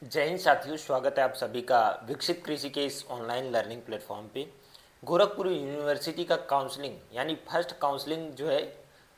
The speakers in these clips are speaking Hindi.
जय हिंद साथियों, स्वागत है आप सभी का विकसित कृषि के इस ऑनलाइन लर्निंग प्लेटफॉर्म पे। गोरखपुर यूनिवर्सिटी का काउंसलिंग यानी फर्स्ट काउंसलिंग जो है,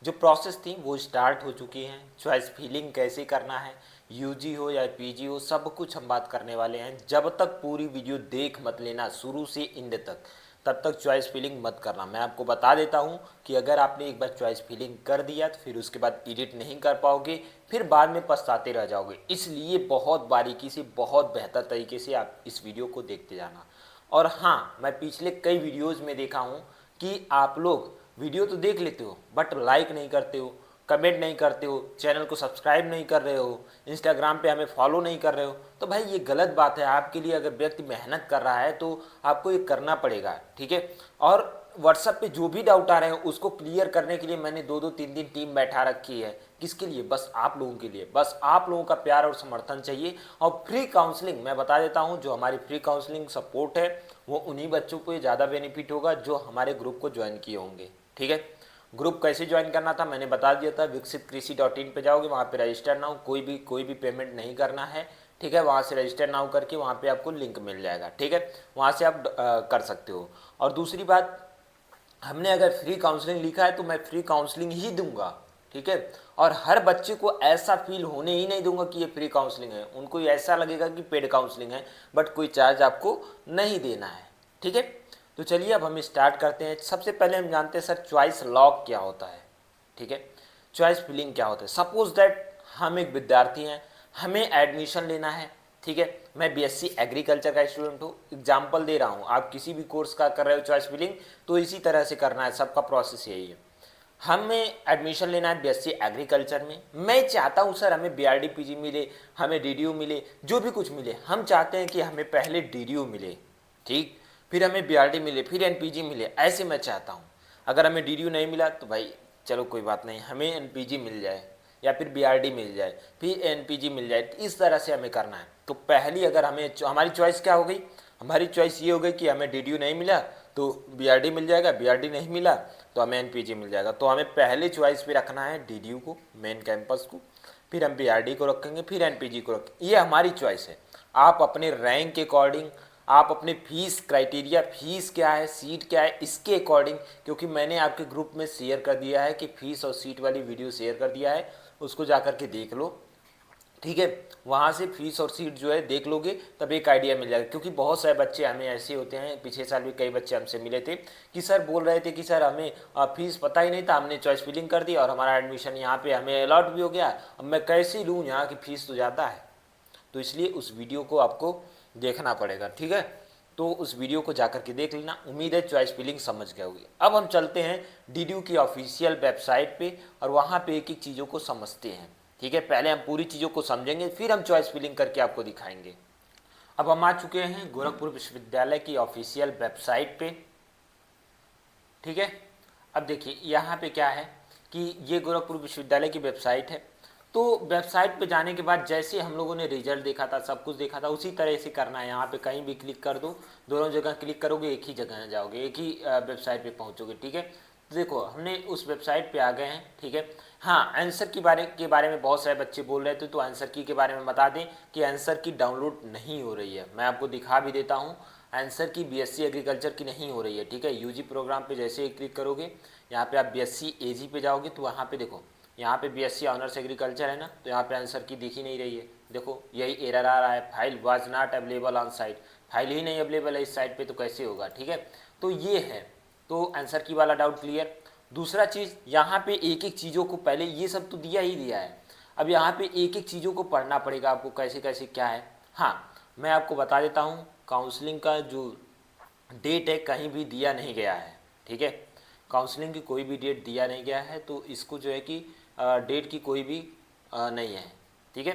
जो प्रोसेस थी वो स्टार्ट हो चुकी है। चॉइस फिलिंग कैसे करना है, यूजी हो या पीजी हो, सब कुछ हम बात करने वाले हैं। जब तक पूरी वीडियो देख मत लेना शुरू से एंड तक, तब तक चॉइस फिलिंग मत करना। मैं आपको बता देता हूं कि अगर आपने एक बार चॉइस फिलिंग कर दिया तो फिर उसके बाद एडिट नहीं कर पाओगे, फिर बाद में पछताते रह जाओगे। इसलिए बहुत बारीकी से, बहुत बेहतर तरीके से आप इस वीडियो को देखते जाना। और हाँ, मैं पिछले कई वीडियोज़ में देखा हूँ कि आप लोग वीडियो तो देख लेते हो बट लाइक नहीं करते हो, कमेंट नहीं करते हो, चैनल को सब्सक्राइब नहीं कर रहे हो, इंस्टाग्राम पे हमें फॉलो नहीं कर रहे हो। तो भाई ये गलत बात है। आपके लिए अगर व्यक्ति मेहनत कर रहा है तो आपको ये करना पड़ेगा, ठीक है। और व्हाट्सएप पे जो भी डाउट आ रहे हैं उसको क्लियर करने के लिए मैंने दो दो तीन दिन टीम बैठा रखी है। किसके लिए? बस आप लोगों के लिए। बस आप लोगों का प्यार और समर्थन चाहिए। और फ्री काउंसलिंग मैं बता देता हूं, जो हमारी फ्री काउंसलिंग सपोर्ट है वो उन्हीं बच्चों को ज़्यादा बेनिफिट होगा जो हमारे ग्रुप को ज्वाइन किए होंगे, ठीक है। ग्रुप कैसे ज्वाइन करना था मैंने बता दिया था। विकसित कृषि.in पे जाओगे, वहाँ पे रजिस्टर नाउ, कोई भी पेमेंट नहीं करना है, ठीक है। वहाँ से रजिस्टर नाउ करके वहाँ पे आपको लिंक मिल जाएगा, ठीक है। वहाँ से आप कर सकते हो। और दूसरी बात, हमने अगर फ्री काउंसलिंग लिखा है तो मैं फ्री काउंसलिंग ही दूंगा, ठीक है। और हर बच्चे को ऐसा फील होने ही नहीं दूंगा कि ये फ्री काउंसलिंग है। उनको ऐसा लगेगा कि पेड काउंसलिंग है, बट कोई चार्ज आपको नहीं देना है, ठीक है। तो चलिए अब हम स्टार्ट करते हैं। सबसे पहले हम जानते हैं सर चॉइस लॉक क्या होता है, ठीक है। चॉइस फिलिंग क्या होता है। सपोज दैट हम एक विद्यार्थी हैं, हमें एडमिशन लेना है, ठीक है। मैं बीएससी एग्रीकल्चर का स्टूडेंट हूँ, एग्जाम्पल दे रहा हूँ। आप किसी भी कोर्स का कर रहे हो चॉइस फिलिंग तो इसी तरह से करना है, सबका प्रोसेस यही है। हमें एडमिशन लेना है बीएससी एग्रीकल्चर में। मैं चाहता हूँ सर हमें बीआरडी पीजी मिले, हमें डीडीयू मिले, जो भी कुछ मिले। हम चाहते हैं कि हमें पहले डीडीयू मिले, ठीक, फिर हमें बीआरडी मिले, फिर एनपीजी मिले, ऐसे मैं चाहता हूँ। अगर हमें डीडीयू नहीं मिला तो भाई चलो कोई बात नहीं, हमें एनपीजी मिल जाए या फिर बीआरडी मिल जाए, फिर एनपीजी मिल जाए। इस तरह से हमें करना है। तो पहली अगर हमें हमारी चॉइस क्या हो गई, हमारी चॉइस ये हो गई कि हमें डीडीयू नहीं मिला तो बीआरडी मिल जाएगा, बीआरडी नहीं मिला तो हमें एनपीजी मिल जाएगा। तो हमें पहले चॉइस पे रखना है डीडीयू को, मेन कैंपस को, फिर हम बीआरडी को रखेंगे, फिर एनपीजी को रखेंगे। ये हमारी चॉइस है। आप अपने रैंक के अकॉर्डिंग, आप अपने फीस क्राइटेरिया, फीस क्या है, सीट क्या है, इसके अकॉर्डिंग, क्योंकि मैंने आपके ग्रुप में शेयर कर दिया है कि फीस और सीट वाली वीडियो शेयर कर दिया है, उसको जा कर के देख लो, ठीक है। वहाँ से फीस और सीट जो है देख लोगे तब एक आइडिया मिल जाएगा। क्योंकि बहुत सारे बच्चे हमें ऐसे होते हैं, पिछले साल भी कई बच्चे हमसे मिले थे कि सर बोल रहे थे कि सर हमें फीस पता ही नहीं था, हमने चॉइस फिलिंग कर दी और हमारा एडमिशन यहाँ पे हमें अलॉट भी हो गया, अब मैं कैसे लूँ, यहाँ की फीस तो ज़्यादा है। तो इसलिए उस वीडियो को आपको देखना पड़ेगा, ठीक है। तो उस वीडियो को जाकर के देख लेना। उम्मीद है चॉइस फिलिंग समझ गए होगी। अब हम चलते हैं डीडीयू की ऑफिशियल वेबसाइट पे और वहाँ पे एक एक चीज़ों को समझते हैं, ठीक है। पहले हम पूरी चीज़ों को समझेंगे, फिर हम चॉइस फिलिंग करके आपको दिखाएंगे। अब हम आ चुके हैं गोरखपुर विश्वविद्यालय की ऑफिशियल वेबसाइट पे, ठीक है। अब देखिए यहाँ पे क्या है कि ये गोरखपुर विश्वविद्यालय की वेबसाइट है। तो वेबसाइट पे जाने के बाद जैसे हम लोगों ने रिजल्ट देखा था, सब कुछ देखा था, उसी तरह से करना है। यहाँ पे कहीं भी क्लिक कर दो, दोनों जगह क्लिक करोगे एक ही जगह जाओगे, एक ही वेबसाइट पे पहुँचोगे, ठीक है। तो देखो हमने उस वेबसाइट पे आ गए हैं, ठीक है। हाँ, आंसर के बारे में बहुत सारे बच्चे बोल रहे थे, तो आंसर की के बारे में बता दें कि आंसर की डाउनलोड नहीं हो रही है। मैं आपको दिखा भी देता हूँ, आंसर की बीएससी एग्रीकल्चर की नहीं हो रही है, ठीक है। यूजी प्रोग्राम पे जैसे ही क्लिक करोगे, यहाँ पे आप बीएससी एजी पे जाओगे तो वहाँ पे देखो, यहाँ पे बीएससी ऑनर्स एग्रीकल्चर है ना, तो यहाँ पे आंसर की दिख ही नहीं रही है। देखो यही एरर आ रहा है, file was not available on site. File ही नहीं अवेलेबल है इस साइट पे तो कैसे होगा, ठीक है। तो ये है, तो आंसर की वाला डाउट क्लियर। दूसरा चीज़, यहाँ पे एक एक चीज़ों को, पहले ये सब तो दिया ही दिया है, अब यहाँ पे एक एक चीज़ों को पढ़ना पड़ेगा आपको, कैसे कैसे क्या है। हाँ, मैं आपको बता देता हूँ, काउंसलिंग का जो डेट है कहीं भी दिया नहीं गया है, ठीक है। काउंसलिंग की कोई भी डेट दिया नहीं गया है, तो इसको जो है कि डेट की कोई भी नहीं है, ठीक है।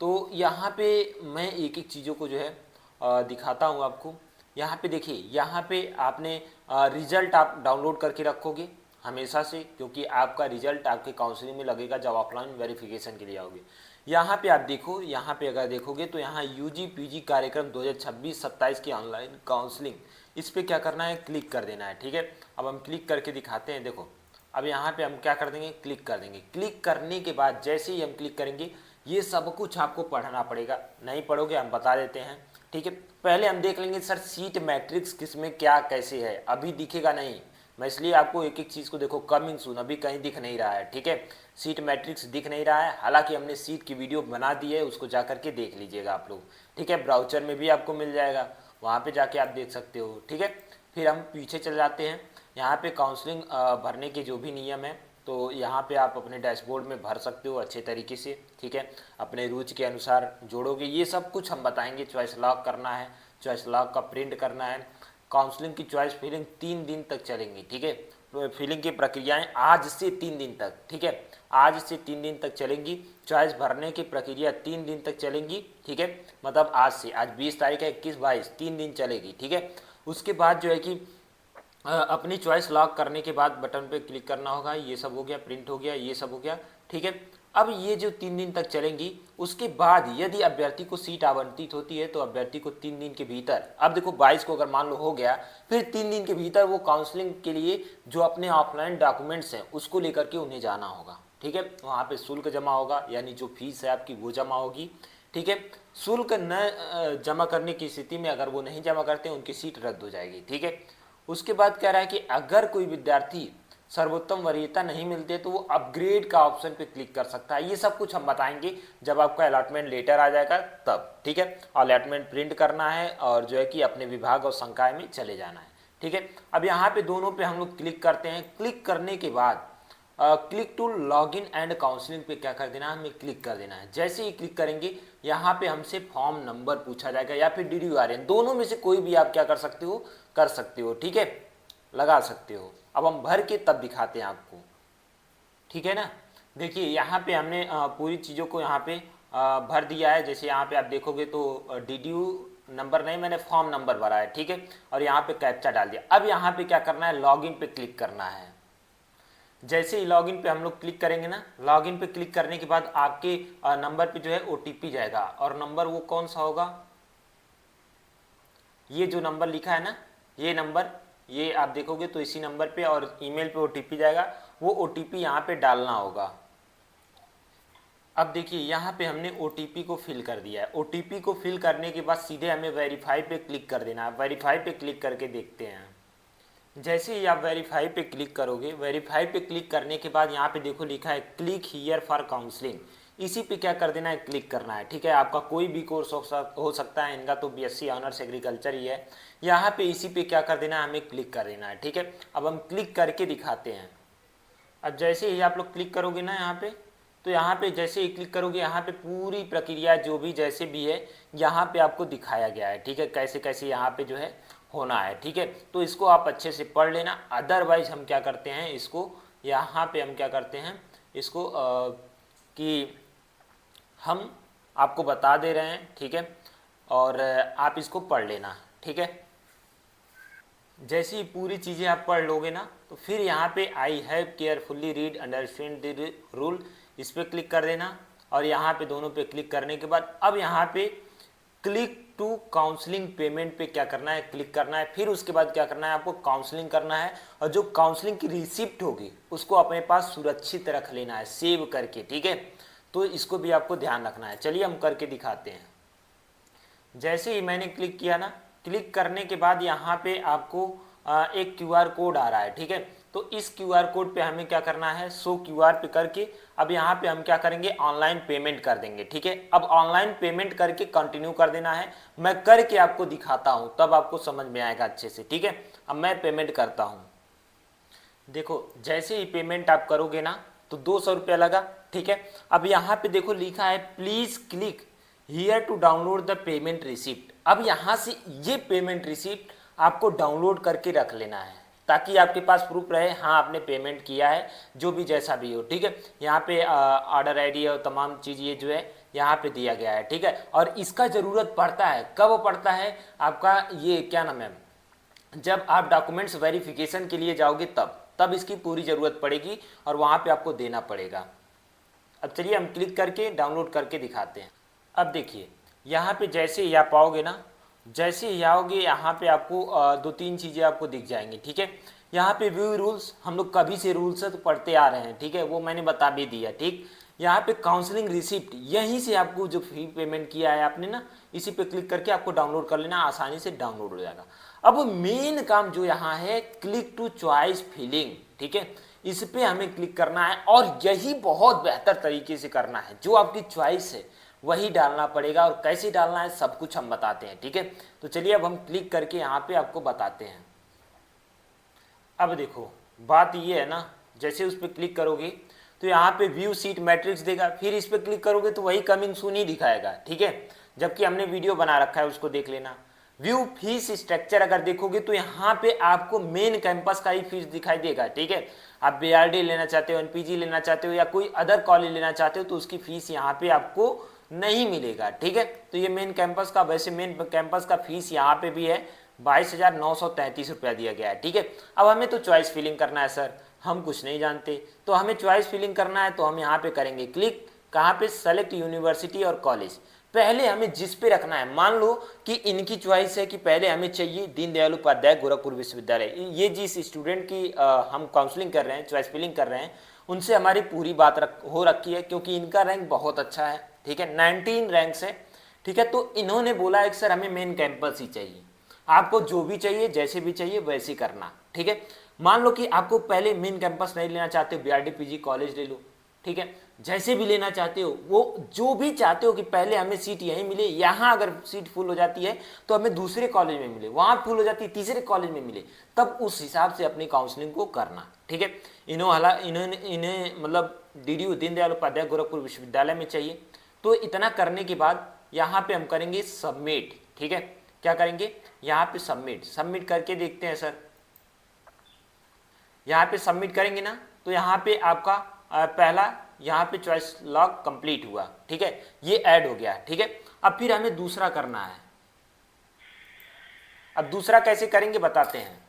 तो यहाँ पे मैं एक एक चीज़ों को जो है दिखाता हूँ आपको। यहाँ पे देखिए, यहाँ पे आपने रिजल्ट आप डाउनलोड करके रखोगे हमेशा से, क्योंकि आपका रिजल्ट आपके काउंसलिंग में लगेगा जब ऑफलाइन वेरिफिकेशन के लिए आओगे। यहाँ पे आप देखो, यहाँ पे अगर देखोगे तो यहाँ यूजी पीजी कार्यक्रम 2026-27 की ऑनलाइन काउंसलिंग, इस पर क्या करना है, क्लिक कर देना है, ठीक है। अब हम क्लिक करके दिखाते हैं। देखो अब यहाँ पे हम क्या कर देंगे, क्लिक कर देंगे। क्लिक करने के बाद जैसे ही हम क्लिक करेंगे, ये सब कुछ आपको पढ़ना पड़ेगा, नहीं पढ़ोगे हम बता देते हैं, ठीक है। पहले हम देख लेंगे सर सीट मैट्रिक्स किसमें क्या कैसे है, अभी दिखेगा नहीं, मैं इसलिए आपको एक एक चीज़ को देखो, कमिंग सून अभी कहीं दिख नहीं रहा है, ठीक है। सीट मैट्रिक्स दिख नहीं रहा है, हालांकि हमने सीट की वीडियो बना दी है, उसको जा करके देख लीजिएगा आप लोग, ठीक है। ब्राउचर में भी आपको मिल जाएगा, वहाँ पे जाके आप देख सकते हो, ठीक है। फिर हम पीछे चल जाते हैं, यहाँ पे काउंसलिंग भरने के जो भी नियम है, तो यहाँ पे आप अपने डैशबोर्ड में भर सकते हो अच्छे तरीके से, ठीक है। अपने रुचि के अनुसार जोड़ोगे, ये सब कुछ हम बताएंगे। चॉइस लॉक करना है, चॉइस लॉक का प्रिंट करना है। काउंसलिंग की चॉइस फिलिंग 3 दिन तक चलेंगी, ठीक है। तो फिलिंग की प्रक्रियाएं आज से 3 दिन तक, ठीक है, आज से 3 दिन तक चलेंगी। चॉइस भरने की प्रक्रिया 3 दिन तक चलेंगी, ठीक है। मतलब आज से, आज 20 तारीख है, 21 22 3 दिन चलेगी, ठीक है। उसके बाद जो है कि अपनी चॉइस लॉक करने के बाद बटन पे क्लिक करना होगा, ये सब हो गया, प्रिंट हो गया, ये सब हो गया, ठीक है। अब ये जो 3 दिन तक चलेंगी, उसके बाद यदि अभ्यर्थी को सीट आवंटित होती है तो अभ्यर्थी को 3 दिन के भीतर, अब देखो 22 को अगर मान लो हो गया, फिर 3 दिन के भीतर वो काउंसलिंग के लिए जो अपने ऑफलाइन डॉक्यूमेंट्स हैं उसको लेकर के उन्हें जाना होगा, ठीक है। वहाँ पे शुल्क जमा होगा, यानी जो फीस है आपकी वो जमा होगी, ठीक है। शुल्क न जमा करने की स्थिति में अगर वो नहीं जमा करते उनकी सीट रद्द हो जाएगी, ठीक है। उसके बाद कह रहा है कि अगर कोई विद्यार्थी सर्वोत्तम वरीयता नहीं मिलती है तो वो अपग्रेड का ऑप्शन पे क्लिक कर सकता है। ये सब कुछ हम बताएंगे जब आपका अलॉटमेंट लेटर आ जाएगा तब, ठीक है। अलॉटमेंट प्रिंट करना है और जो है कि अपने विभाग और संकाय में चले जाना है, ठीक है। अब यहाँ पे दोनों पे हम लोग क्लिक करते हैं। क्लिक करने के बाद click to login and counselling पे क्या कर देना है, हमें क्लिक कर देना है। जैसे ही क्लिक करेंगे यहाँ पे हमसे फॉर्म नंबर पूछा जाएगा या फिर DDRN, दोनों में से कोई भी आप क्या कर सकते हो, ठीक है, लगा सकते हो। अब हम भर के तब दिखाते हैं आपको, ठीक है ना। देखिए यहाँ पे हमने पूरी चीज़ों को यहाँ पे भर दिया है। जैसे यहाँ पे आप देखोगे तो DDU नंबर नहीं, मैंने फॉर्म नंबर भरा है, ठीक है, और यहाँ पे कैप्चा डाल दिया। अब यहाँ पे क्या करना है, लॉगिन पे क्लिक करना है। जैसे ही लॉगिन पे हम लोग क्लिक करेंगे ना, लॉगिन पे क्लिक करने के बाद आपके नंबर पे जो है OTP जाएगा, और नंबर वो कौन सा होगा, ये जो नंबर लिखा है ना, ये नंबर, ये आप देखोगे तो इसी नंबर पे, और ईमेल पे OTP जाएगा, वो OTP यहाँ पे डालना होगा। अब देखिए यहाँ पे हमने OTP को फिल कर दिया है। OTP को फिल करने के बाद सीधे हमें वेरीफाई पे क्लिक कर देना है। वेरीफाई पे क्लिक करके देखते हैं। जैसे ही आप वेरीफाई पे क्लिक करोगे, वेरीफाई पे क्लिक करने के बाद यहाँ पे देखो लिखा है क्लिक हियर फॉर काउंसलिंग, इसी पे क्या कर देना है, क्लिक करना है, ठीक है। आपका कोई भी कोर्स हो सकता है, इनका तो BSc ऑनर्स एग्रीकल्चर ही है। यहाँ पे इसी पे क्या कर देना है, हमें क्लिक कर देना है, ठीक है। अब हम क्लिक करके दिखाते हैं। अब जैसे ही आप लोग क्लिक करोगे ना यहाँ पे, तो यहाँ पे जैसे ही क्लिक करोगे, यहाँ पे पूरी प्रक्रिया जो भी जैसे भी है यहाँ पे आपको दिखाया गया है, ठीक है, कैसे कैसे यहाँ पे जो है होना है, ठीक है। तो इसको आप अच्छे से पढ़ लेना। अदरवाइज हम क्या करते हैं, इसको यहाँ पे हम क्या करते हैं, इसको कि हम आपको बता दे रहे हैं, ठीक है, और आप इसको पढ़ लेना, ठीक है। जैसे ही पूरी चीज़ें आप पढ़ लोगे ना, तो फिर यहाँ पे I have carefully read understand the rule, इस पर क्लिक कर देना। और यहाँ पे दोनों पे क्लिक करने के बाद अब यहाँ पे क्लिक टू काउंसलिंग पेमेंट पे क्या करना है, क्लिक करना है। फिर उसके बाद क्या करना है, आपको काउंसलिंग करना है, और जो काउंसलिंग की रिसिप्ट होगी उसको अपने पास सुरक्षित रख लेना है, सेव करके, ठीक है। तो इसको भी आपको ध्यान रखना है। चलिए हम करके दिखाते हैं। जैसे ही मैंने क्लिक किया ना, क्लिक करने के बाद यहाँ पे आपको एक QR कोड आ रहा है, ठीक है। तो इस QR कोड पे हमें क्या करना है, शो QR पे करके अब यहाँ पे हम क्या करेंगे, ऑनलाइन पेमेंट कर देंगे, ठीक है। अब ऑनलाइन पेमेंट करके कंटिन्यू कर देना है। मैं करके आपको दिखाता हूँ, तब आपको समझ में आएगा अच्छे से, ठीक है। अब मैं पेमेंट करता हूँ। देखो जैसे ही पेमेंट आप करोगे ना, तो 200 रुपया लगा, ठीक है। अब यहाँ पे देखो लिखा है please click here to download the payment receipt. अब यहाँ से ये पेमेंट रिसिप्ट आपको डाउनलोड करके रख लेना है, ताकि आपके पास प्रूफ रहे, हाँ आपने पेमेंट किया है, जो भी जैसा भी हो, ठीक है। यहाँ पे ऑर्डर ID और तमाम चीज़ ये जो है यहाँ पे दिया गया है, ठीक है। और इसका ज़रूरत पड़ता है, कब पड़ता है आपका, ये क्या नाम है, जब आप डॉक्यूमेंट्स वेरिफिकेशन के लिए जाओगे तब इसकी पूरी ज़रूरत पड़ेगी, और वहाँ पे आपको देना पड़ेगा। अब चलिए हम क्लिक करके डाउनलोड करके दिखाते हैं। अब देखिए यहाँ पे जैसे ही आप आओगे ना, जैसे ही आओगे यहाँ पे आपको 2-3 चीज़ें आपको दिख जाएंगी, ठीक है। यहाँ पे व्यू रूल्स, हम लोग कभी से रूल्स तो पढ़ते आ रहे हैं, ठीक है, वो मैंने बता भी दिया, ठीक। यहाँ पे काउंसलिंग रिसिप्ट, यहीं से आपको जो फी पेमेंट किया है आपने ना, इसी पे क्लिक करके आपको डाउनलोड कर लेना, आसानी से डाउनलोड हो जाएगा। अब मेन काम जो यहाँ है क्लिक टू चॉइस फिलिंग, ठीक है, इस पे हमें क्लिक करना है और यही बहुत बेहतर तरीके से करना है। जो आपकी चॉइस है वही डालना पड़ेगा और कैसे डालना है सब कुछ हम बताते हैं, ठीक है। तो चलिए अब हम क्लिक करके यहाँ पे आपको बताते हैं। अब देखो बात ये है ना, जैसे उस पर क्लिक करोगे तो यहाँ पे व्यू सीट मैट्रिक्स देगा, फिर इस पर क्लिक करोगे तो वही कमिंग सून ही दिखाएगा, ठीक है, जबकि हमने वीडियो बना रखा है उसको देख लेना। व्यू फीस स्ट्रक्चर अगर देखोगे तो यहाँ पे आपको मेन कैंपस का ही फीस दिखाई देगा, ठीक है। आप बीआरडी लेना चाहते हो, एनपीजी लेना चाहते हो या कोई अदर कॉलेज लेना चाहते हो तो उसकी फीस यहाँ पे आपको नहीं मिलेगा, ठीक है। तो ये मेन कैंपस का, वैसे मेन कैंपस का फीस यहाँ पे भी है 22,933 रुपया दिया गया है, ठीक है। अब हमें तो चॉइस फिलिंग करना है सर, हम कुछ नहीं जानते, तो हमें चॉइस फिलिंग करना है तो हम यहाँ पे करेंगे क्लिक, कहाँ पे, सेलेक्ट यूनिवर्सिटी और कॉलेज। पहले हमें जिस पे रखना है, मान लो कि इनकी चॉइस है कि पहले हमें चाहिए दीनदयाल उपाध्याय गोरखपुर विश्वविद्यालय, ये जिस स्टूडेंट की हम काउंसलिंग कर रहे हैं, चॉइस फिलिंग कर रहे हैं, उनसे हमारी पूरी बात हो रखी है क्योंकि इनका रैंक बहुत अच्छा है, ठीक है, 19 रैंक है, ठीक है। तो इन्होंने बोला है कि सर हमें मेन कैंपस ही चाहिए, आपको जो भी चाहिए जैसे भी चाहिए वैसे करना, ठीक है। मान लो कि आपको पहले मेन कैंपस नहीं लेना चाहते हो, बीआरडी पीजी कॉलेज ले लो, ठीक है, जैसे भी लेना चाहते हो, वो जो भी चाहते हो कि पहले हमें सीट यहीं मिले, यहाँ अगर सीट फुल हो जाती है तो हमें दूसरे कॉलेज में मिले, वहाँ फुल हो जाती है तीसरे कॉलेज में मिले, तब उस हिसाब से अपनी काउंसलिंग को करना, ठीक है। इन्हें मतलब डीडीयू दीनदयाल उपाध्याय गोरखपुर विश्वविद्यालय में चाहिए। तो इतना करने के बाद यहाँ पे हम करेंगे सबमिट, ठीक है, क्या करेंगे यहाँ पे सबमिट करके देखते हैं सर। यहाँ पे सबमिट करेंगे ना तो यहाँ पे आपका पहला यहाँ पे चॉइस लॉक कंप्लीट हुआ, ठीक है, ये ऐड हो गया, ठीक है। अब फिर हमें दूसरा करना है। अब दूसरा कैसे करेंगे बताते हैं,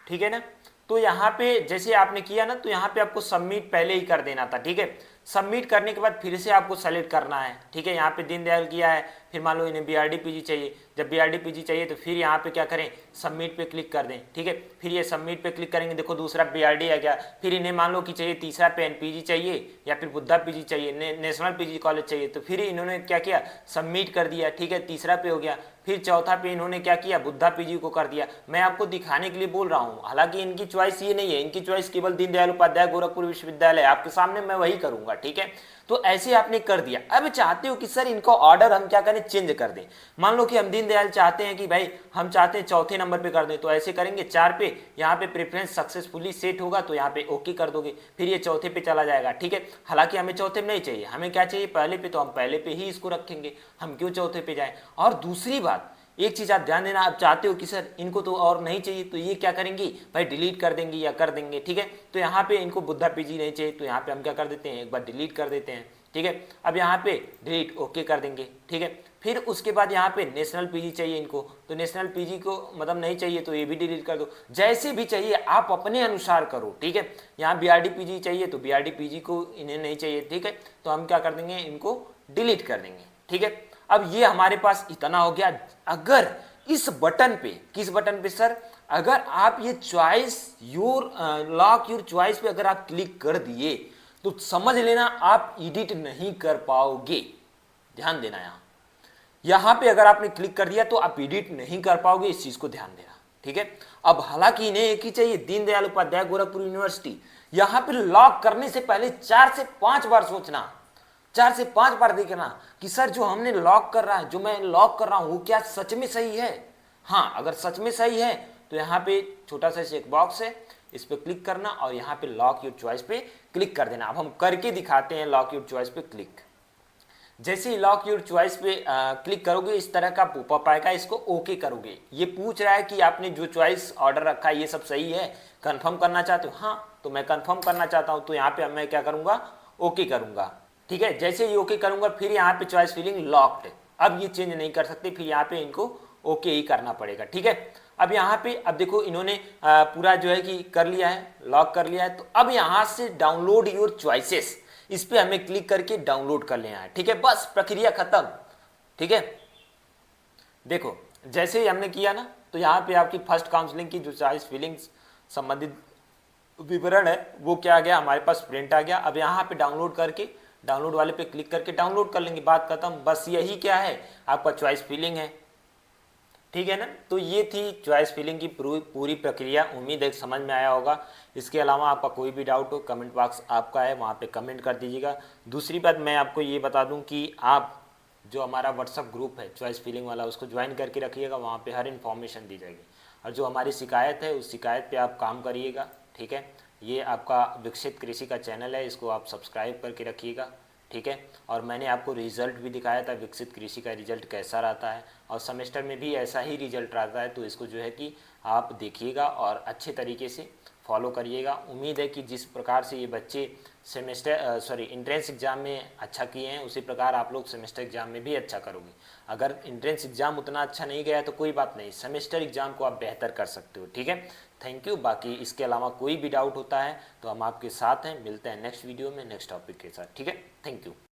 ठीक है ना। तो यहाँ पे जैसे आपने किया ना तो यहाँ पे आपको सबमिट पहले ही कर देना था, ठीक है। सबमिट करने के बाद फिर से आपको सेलेक्ट करना है, ठीक है। यहाँ पे दीनदयाल किया है, फिर मान लो इन्हें बीआरडी पीजी चाहिए, जब बीआरडी पीजी चाहिए तो फिर यहाँ पे क्या करें, सबमिट पे क्लिक कर दें, ठीक है। फिर ये सबमिट पे क्लिक करेंगे, देखो दूसरा बीआरडी आ गया। फिर इन्हें मान लो कि चाहिए तीसरा पे एनपीजी चाहिए या फिर बुद्धा पीजी चाहिए, नेशनल पीजी कॉलेज चाहिए, तो फिर इन्होंने क्या किया, सबमिट कर दिया, ठीक है, तीसरा पे हो गया। फिर चौथा पे इन्होंने क्या किया, बुद्धा पीजी को कर दिया। मैं आपको दिखाने के लिए बोल रहा हूँ, हालांकि इनकी चॉइस ये नहीं है, इनकी चॉइस केवल दीनदयाल उपाध्याय गोरखपुर विश्वविद्यालय, आपके सामने मैं वही करूंगा, ठीक है। तो ऐसे आपने कर दिया। अब चाहते हो कि सर इनका ऑर्डर हम क्या करें, चेंज कर दें। मान लो कि हम दीनदयाल चाहते हैं कि भाई हम चाहते हैं चौथे नंबर पे कर दें, तो ऐसे करेंगे 4 पे, यहाँ पे प्रेफरेंस सक्सेसफुली सेट होगा तो यहाँ पे ओके कर दोगे, फिर ये चौथे पे चला जाएगा, ठीक है। हालांकि हमें चौथे में नहीं चाहिए, हमें क्या चाहिए पहले पे, तो हम पहले पे ही इसको रखेंगे, हम क्यों चौथे पे जाएं। और दूसरी बात, एक चीज आप ध्यान देना, आप चाहते हो कि सर इनको तो और नहीं चाहिए, तो ये क्या करेंगे भाई, डिलीट कर देंगे या कर देंगे, ठीक है। तो यहाँ पे इनको बुद्धा पीजी नहीं चाहिए, तो यहाँ पे हम क्या कर देते हैं, एक बार डिलीट कर देते हैं, ठीक है। अब यहाँ पे डिलीट ओके कर देंगे, ठीक है। फिर उसके बाद यहाँ पे नेशनल पीजी चाहिए इनको, तो नेशनल पीजी को मतलब नहीं चाहिए तो ये भी डिलीट कर दो, जैसे भी चाहिए आप अपने अनुसार करो, ठीक है। यहाँ बीआरडी पीजी चाहिए तो बीआरडी पीजी को इन्हें नहीं चाहिए, ठीक है, तो हम क्या कर देंगे, इनको डिलीट कर देंगे, ठीक है। अब ये हमारे पास इतना हो गया। अगर इस बटन पे, किस बटन पे सर, अगर आप ये choice your lock your choice पे अगर आप क्लिक कर दिए तो समझ लेना आप एडिट नहीं कर पाओगे। ध्यान देना, यहां पे अगर आपने क्लिक कर दिया तो आप एडिट नहीं कर पाओगे, इस चीज को ध्यान देना, ठीक है। अब हालांकि इन्हें एक ही चाहिए, दीनदयाल उपाध्याय गोरखपुर यूनिवर्सिटी। यहां पे लॉक करने से पहले 4 से 5 बार सोचना, 4 से 5 बार देखना कि सर जो हमने लॉक कर रहा है, जो मैं लॉक कर रहा हूं वो क्या सच में सही है। हाँ, अगर सच में सही है तो यहाँ पे छोटा सा चेक बॉक्स है, इस पे क्लिक करना और यहाँ पे लॉक योर चॉइस पे क्लिक कर देना। अब हम करके दिखाते हैं लॉक योर चॉइस पे क्लिक। जैसे ही लॉक योर चॉइस पे क्लिक करोगे इस तरह का पॉपअप आएगा, इसको ओके करोगे। ये पूछ रहा है कि आपने जो चॉइस ऑर्डर रखा है ये सब सही है, कंफर्म करना चाहते हो। हाँ, तो मैं कंफर्म करना चाहता हूँ, तो यहाँ पे मैं क्या करूंगा, ओके करूंगा, ठीक है। जैसे ही ओके करूंगा फिर यहाँ पे चॉइस फिलिंग लॉक्ड, अब ये चेंज नहीं कर सकते, फिर यहाँ पे इनको ओके ही करना पड़ेगा, ठीक है। अब यहाँ पे अब देखो इन्होंने पूरा जो है कि कर लिया है, लॉक कर लिया है। तो अब यहाँ से डाउनलोड योर चॉइसेस, इस पे हमें क्लिक करके डाउनलोड कर लेना है, ठीक है। बस प्रक्रिया खत्म, ठीक है। देखो जैसे ही हमने किया ना तो यहाँ पे आपकी फर्स्ट काउंसलिंग की जो चॉइस फिलिंग्स संबंधित विवरण है वो क्या आ गया, हमारे पास प्रिंट आ गया। अब यहाँ पे डाउनलोड करके, डाउनलोड वाले पे क्लिक करके डाउनलोड कर लेंगे, बात खत्म। बस यही क्या है, आपका चॉइस फिलिंग है, ठीक है ना। तो ये थी चॉइस फिलिंग की पूरी प्रक्रिया। उम्मीद है समझ में आया होगा। इसके अलावा आपका कोई भी डाउट हो, कमेंट बॉक्स आपका है, वहाँ पे कमेंट कर दीजिएगा। दूसरी बात मैं आपको ये बता दूं कि आप जो हमारा व्हाट्सअप ग्रुप है चॉइस फिलिंग वाला, उसको ज्वाइन करके रखिएगा, वहाँ पे हर इन्फॉर्मेशन दी जाएगी। और जो हमारी शिकायत है उस शिकायत पे आप काम करिएगा, ठीक है। ये आपका विकसित कृषि का चैनल है, इसको आप सब्सक्राइब करके रखिएगा, ठीक है। और मैंने आपको रिजल्ट भी दिखाया था, विकसित कृषि का रिजल्ट कैसा रहता है, और सेमेस्टर में भी ऐसा ही रिजल्ट रहता है। तो इसको जो है कि आप देखिएगा और अच्छे तरीके से फॉलो करिएगा। उम्मीद है कि जिस प्रकार से ये बच्चे एंट्रेंस एग्ज़ाम में अच्छा किए हैं, उसी प्रकार आप लोग सेमेस्टर एग्ज़ाम में भी अच्छा करोगे। अगर एंट्रेंस एग्ज़ाम उतना अच्छा नहीं गया तो कोई बात नहीं, सेमेस्टर एग्ज़ाम को आप बेहतर कर सकते हो, ठीक है। Thank you. बाकी इसके अलावा कोई भी डाउट होता है तो हम आपके साथ हैं। मिलते हैं नेक्स्ट वीडियो में नेक्स्ट टॉपिक के साथ, ठीक है। Thank you.